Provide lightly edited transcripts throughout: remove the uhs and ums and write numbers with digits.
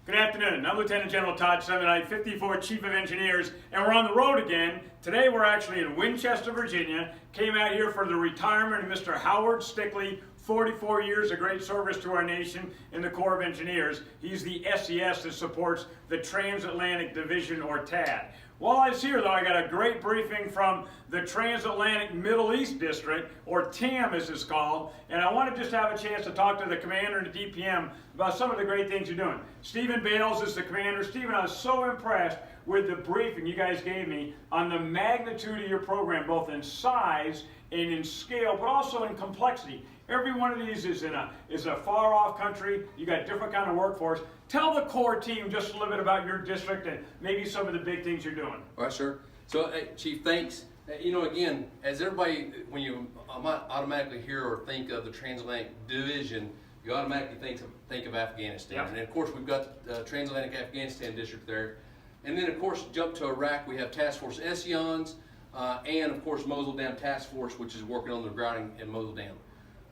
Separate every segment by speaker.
Speaker 1: Good afternoon. I'm Lieutenant General Todd, Semonite, 54 Chief of Engineers, and we're on the road again. Today we're actually in Winchester, Virginia. Came out here for the retirement of Mr. Howard Stickley, 44 years of great service to our nation in the Corps of Engineers. He's the SES that supports the Transatlantic Division, or TAD. While I was here, though, I got a great briefing from the Transatlantic Middle East District, or TAM as it's called, and I want to just have a chance to talk to the commander and the DPM about some of the great things you're doing. Stephen Bales is the commander. Stephen, I was so impressed with the briefing you guys gave me on the magnitude of your program, both in size and in scale, but also in complexity. Every one of these is a far-off country. You got different kind of workforce. Tell the Corps team just a little bit about your district and maybe some of the big things you're doing.
Speaker 2: All right, sir. So, Chief, thanks. You know, again, as everybody, when you automatically hear or think of the Transatlantic Division, you automatically think of Afghanistan.
Speaker 1: Yep.
Speaker 2: And of course, we've got the Transatlantic Afghanistan District there. And then, of course, jump to Iraq, we have Task Force Essions, and of course, Mosul Dam Task Force, which is working on the grouting in Mosul Dam.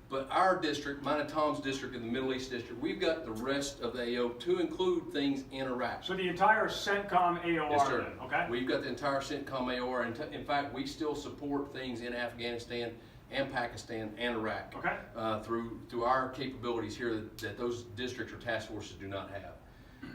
Speaker 2: But our district, mine and Tom's district in the Middle East District, we've got the rest of the AO to include things in Iraq.
Speaker 1: So the entire CENTCOM AOR,
Speaker 2: yes, sir.
Speaker 1: Then, okay?
Speaker 2: We've got the entire CENTCOM AOR, and in fact, we still support things in Afghanistan and Pakistan and Iraq,
Speaker 1: okay,
Speaker 2: through our capabilities here that those districts or task forces do not have.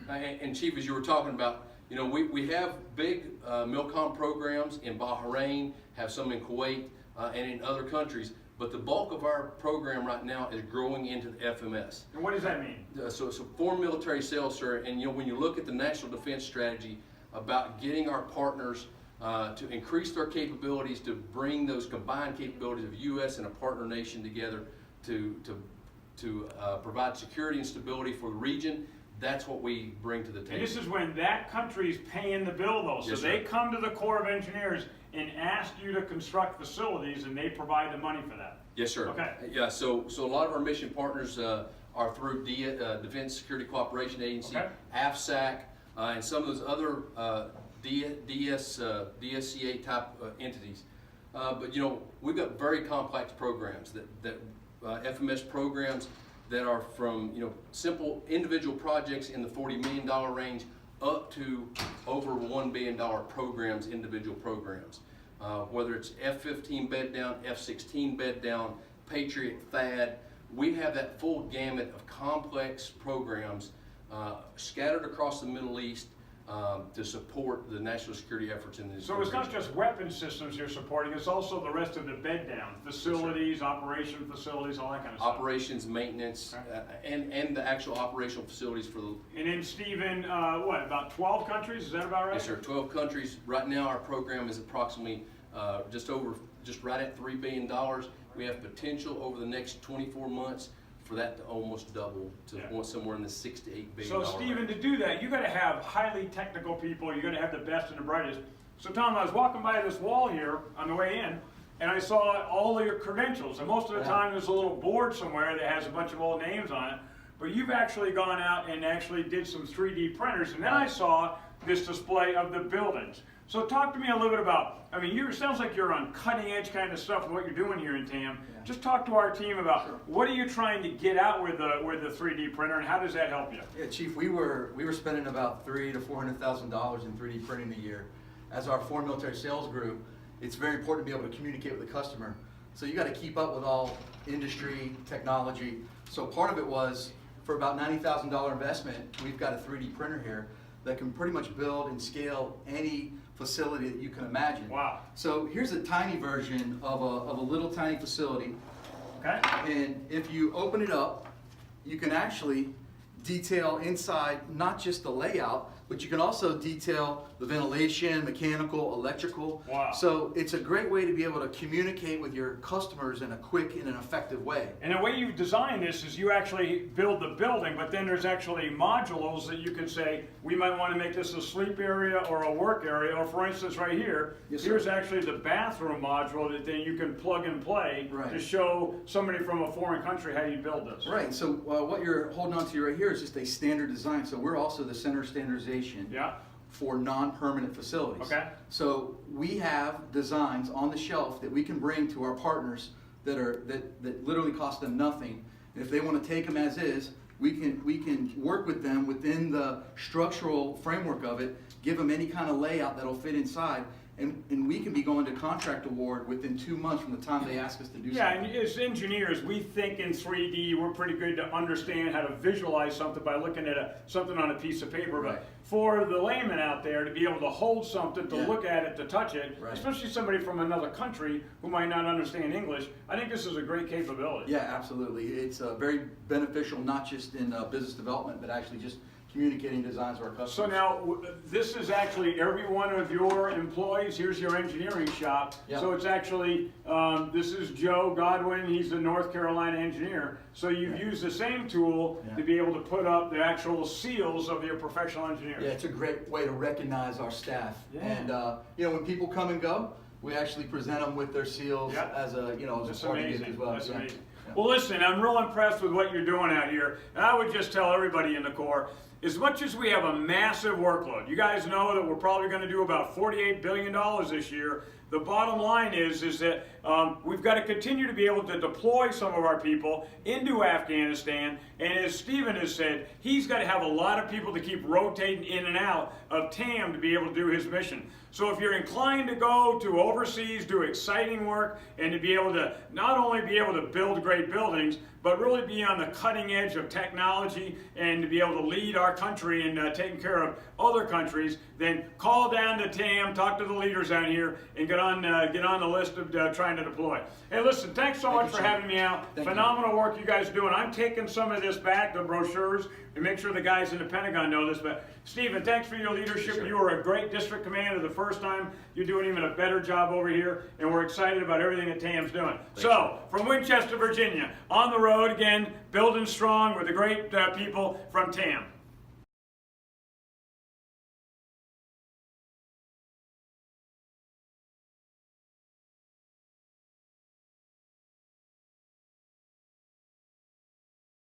Speaker 2: And Chief, as you were talking about, you know, we have big MILCOM programs in Bahrain, have some in Kuwait, and in other countries. But the bulk of our program right now is growing into the FMS.
Speaker 1: And what does that mean?
Speaker 2: So it's a foreign military sales, sir. And you know, when you look at the National Defense Strategy about getting our partners to increase their capabilities, to bring those combined capabilities of U.S. and a partner nation together to provide security and stability for the region, that's what we bring to the table.
Speaker 1: And this is when that country's paying the bill, though. So
Speaker 2: yes,
Speaker 1: they come to the Corps of Engineers and ask you to construct facilities, and they provide the money for that.
Speaker 2: Yes, sir.
Speaker 1: Okay.
Speaker 2: Yeah. So a lot of our mission partners are through Defense Security Cooperation Agency,
Speaker 1: okay,
Speaker 2: AFSAC, and some of those other DSCA type entities. But you know, we've got very complex programs that FMS programs that are from, you know, simple individual projects in the $40 million range up to over $1 billion programs, individual programs. Whether it's F-15 bed down, F-16 bed down, Patriot, THAAD, we have that full gamut of complex programs scattered across the Middle East to support the national security efforts in this.
Speaker 1: So it's not just weapon systems you're supporting, it's also the rest of the bed down, facilities, yes, operation facilities, all that kind of stuff.
Speaker 2: Operations, maintenance, okay, and the actual operational facilities for the...
Speaker 1: And then Stephen, what, about 12 countries, is that about right?
Speaker 2: Yes, sir, 12 countries. Right now our program is approximately just right at $3 billion. We have potential over the next 24 months for that to almost double to somewhere in the $6 to $8 billion.
Speaker 1: So Stephen, to do that, you got to have highly technical people. You got to have the best and the brightest. So Tom, I was walking by this wall here on the way in, and I saw all of your credentials. And most of the time, there's a little board somewhere that has a bunch of old names on it. But you've actually gone out and actually did some 3D printers, and then I saw this display of the buildings. So talk to me a little bit about, I mean, it sounds like you're on cutting edge kind of stuff with what you're doing here in TAM. Yeah. Just talk to our team about what are you trying to get out with the 3D printer, and how does that help you?
Speaker 3: Yeah, Chief, we were spending about $300,000 to $400,000 in 3D printing a year. As our foreign military sales group, it's very important to be able to communicate with the customer. So you got to keep up with all industry, technology. So part of it was, for about $90,000 investment, we've got a 3D printer here that can pretty much build and scale any facility that you can imagine.
Speaker 1: Wow.
Speaker 3: So here's a tiny version of a little tiny facility.
Speaker 1: Okay.
Speaker 3: And if you open it up, you can actually detail inside not just the layout, but you can also detail the ventilation, mechanical, electrical.
Speaker 1: Wow.
Speaker 3: So it's a great way to be able to communicate with your customers in a quick and an effective way.
Speaker 1: And the way you've designed this is you actually build the building, but then there's actually modules that you can say, we might want to make this a sleep area or a work area, or for instance right here,
Speaker 3: yes,
Speaker 1: here's actually the bathroom module that then you can plug and play to show somebody from a foreign country how you build this.
Speaker 3: Right, so what you're holding on to right here is just a standard design. So we're also the center of standardization for non-permanent facilities.
Speaker 1: Okay.
Speaker 3: So we have designs on the shelf that we can bring to our partners that literally cost them nothing. And if they want to take them as is, we can work with them within the structural framework of it, give them any kind of layout that'll fit inside, and we can be going to contract award within 2 months from the time they ask us to do
Speaker 1: Yeah,
Speaker 3: something.
Speaker 1: and as engineers, we think in 3D. We're pretty good to understand how to visualize something by looking at something on a piece of paper.
Speaker 3: Right.
Speaker 1: But for the layman out there to be able to hold something, to
Speaker 3: Yeah.
Speaker 1: look at it, to touch it,
Speaker 3: Right.
Speaker 1: especially somebody from another country who might not understand English, I think this is a great capability.
Speaker 3: Yeah, absolutely. It's very beneficial, not just in business development, but actually just communicating designs to our customers.
Speaker 1: So now, this is actually every one of your employees. Here's your engineering shop.
Speaker 3: Yeah.
Speaker 1: So it's actually, this is Joe Godwin, he's a North Carolina engineer. So you've
Speaker 3: Yeah.
Speaker 1: used the same tool
Speaker 3: Yeah.
Speaker 1: to be able to put up the actual seals of your professional engineers.
Speaker 3: Yeah, it's a great way to recognize our staff.
Speaker 1: Yeah.
Speaker 3: And, when people come and go, we actually present them with their seals
Speaker 1: Yeah.
Speaker 3: as a, as
Speaker 1: That's
Speaker 3: a party gift
Speaker 1: amazing.
Speaker 3: as well.
Speaker 1: That's
Speaker 3: Yeah.
Speaker 1: amazing.
Speaker 3: Yeah.
Speaker 1: Well, listen, I'm real impressed with what you're doing out here. And I would just tell everybody in the Corps, as much as we have a massive workload, you guys know that we're probably going to do about $48 billion this year. The bottom line is that we've got to continue to be able to deploy some of our people into Afghanistan. And as Stephen has said, he's got to have a lot of people to keep rotating in and out of TAM to be able to do his mission. So if you're inclined to go to overseas, do exciting work, and to be able to not only be able to build great buildings, but really be on the cutting edge of technology and to be able to lead our country in taking care of other countries, then call down to TAM, talk to the leaders out here, and get on the list of trying to deploy. Hey, listen, thanks so much
Speaker 3: you,
Speaker 1: for
Speaker 3: sir.
Speaker 1: having me out.
Speaker 3: Thank you.
Speaker 1: Phenomenal work you guys are doing. I'm taking some of this back, the brochures, and make sure the guys in the Pentagon know this. But Stephen, thanks for your leadership.
Speaker 3: Sure.
Speaker 1: You were a great district commander the first time. You're doing even a better job over here, and we're excited about everything that TAM's doing. So, from Winchester, Virginia, on the road again, building strong with the great people from TAM.